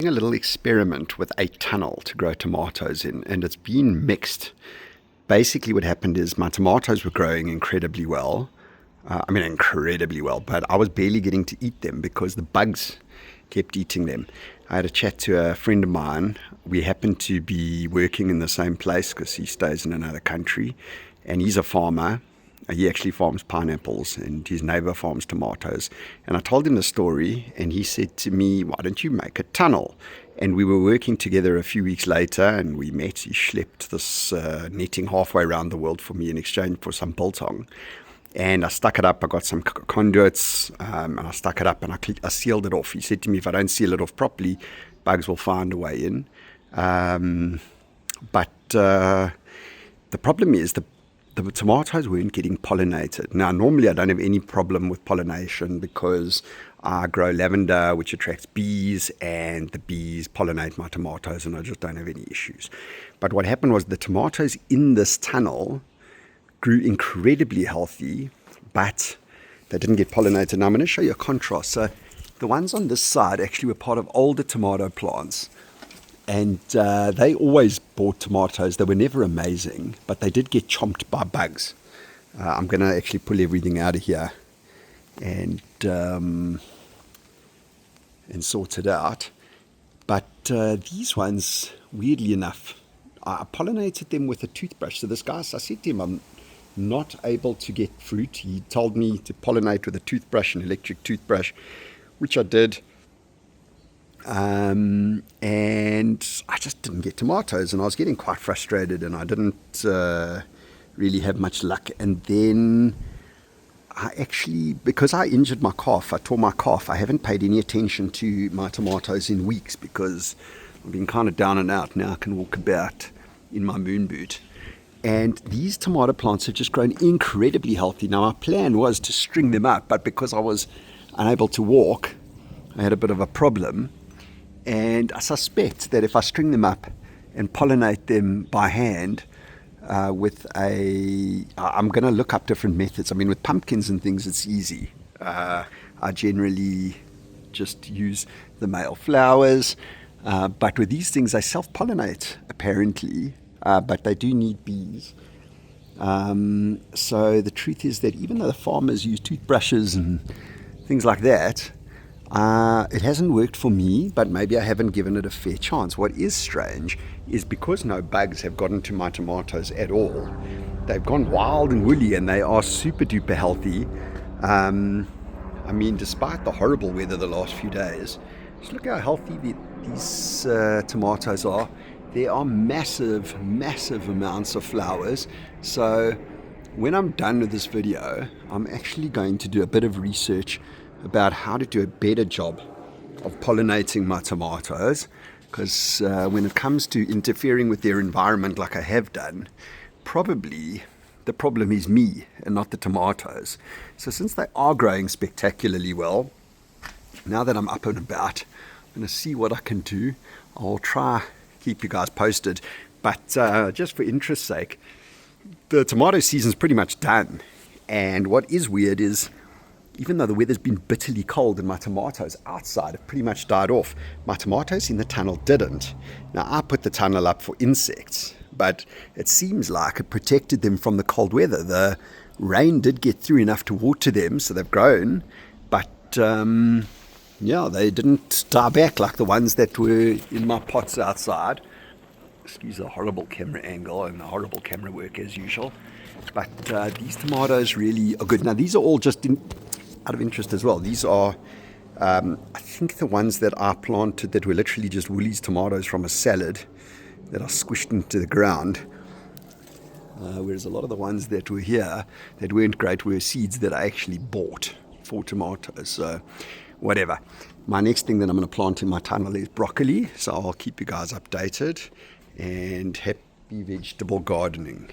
A little experiment with a tunnel to grow tomatoes in, and it's been mixed. Basically, what happened is my tomatoes were growing incredibly well. Incredibly well, but I was barely getting to eat them because the bugs kept eating them. I had a chat to a friend of mine. We happened to be working in the same place because he stays in another country, and he's a farmer. He actually farms pineapples, and his neighbor farms tomatoes. And I told him the story, and he said to me, "Why don't you make a tunnel?" And we were working together a few weeks later, and we met. He schlepped this netting halfway around the world for me in exchange for some biltong. And I stuck it up. I got some conduits, and I stuck it up, and I sealed it off. He said to me, if I don't seal it off properly, bugs will find a way in. But the problem is the tomatoes weren't getting pollinated. Now, normally I don't have any problem with pollination because I grow lavender, which attracts bees, and the bees pollinate my tomatoes, and I just don't have any issues. But what happened was the tomatoes in this tunnel grew incredibly healthy, but they didn't get pollinated. Now, I'm going to show you a contrast. So the ones on this side actually were part of older tomato plants. And they always bought tomatoes. They were never amazing, but they did get chomped by bugs. I'm going to actually pull everything out of here and sort it out. But these ones, weirdly enough, I pollinated them with a toothbrush. So this guy, I said to him, I'm not able to get fruit. He told me to pollinate with a toothbrush, an electric toothbrush, which I did. And I just didn't get tomatoes, and I was getting quite frustrated, and I didn't really have much luck. And then I actually, because I injured my calf, I tore my calf, I haven't paid any attention to my tomatoes in weeks because I've been kind of down and out. Now I can walk about in my moon boot. And these tomato plants have just grown incredibly healthy. Now, our plan was to string them up, but because I was unable to walk, I had a bit of a problem. And I suspect that if I string them up and pollinate them by hand I'm going to look up different methods. I mean, with pumpkins and things, it's easy. I generally just use the male flowers. But with these things, they self-pollinate, apparently. But they do need bees. So the truth is that even though the farmers use toothbrushes and things like that, it hasn't worked for me, but maybe I haven't given it a fair chance. What is strange is because no bugs have gotten to my tomatoes at all, they've gone wild and woolly, and they are super duper healthy. Despite the horrible weather the last few days, just look how healthy these tomatoes are. There are massive amounts of flowers. So when I'm done with this video, I'm actually going to do a bit of research about how to do a better job of pollinating my tomatoes, because when it comes to interfering with their environment like I have done, probably the problem is me and not the tomatoes. So since they are growing spectacularly well, now that I'm up and about, I'm going to see what I can do. I'll try keep you guys posted, but just for interest's sake, the tomato season's pretty much done. And what is weird is, even though the weather's been bitterly cold and my tomatoes outside have pretty much died off, my tomatoes in the tunnel didn't. Now, I put the tunnel up for insects, but it seems like it protected them from the cold weather. The rain did get through enough to water them, so they've grown, but they didn't die back like the ones that were in my pots outside. Excuse the horrible camera angle and the horrible camera work as usual. But these tomatoes really are good. Now, these are all just out of interest as well. These are, I think, the ones that I planted that were literally just Woolies tomatoes from a salad that are squished into the ground. Whereas a lot of the ones that were here that weren't great were seeds that I actually bought for tomatoes. So whatever. My next thing that I'm going to plant in my tunnel is broccoli. So I'll keep you guys updated. And happy vegetable gardening.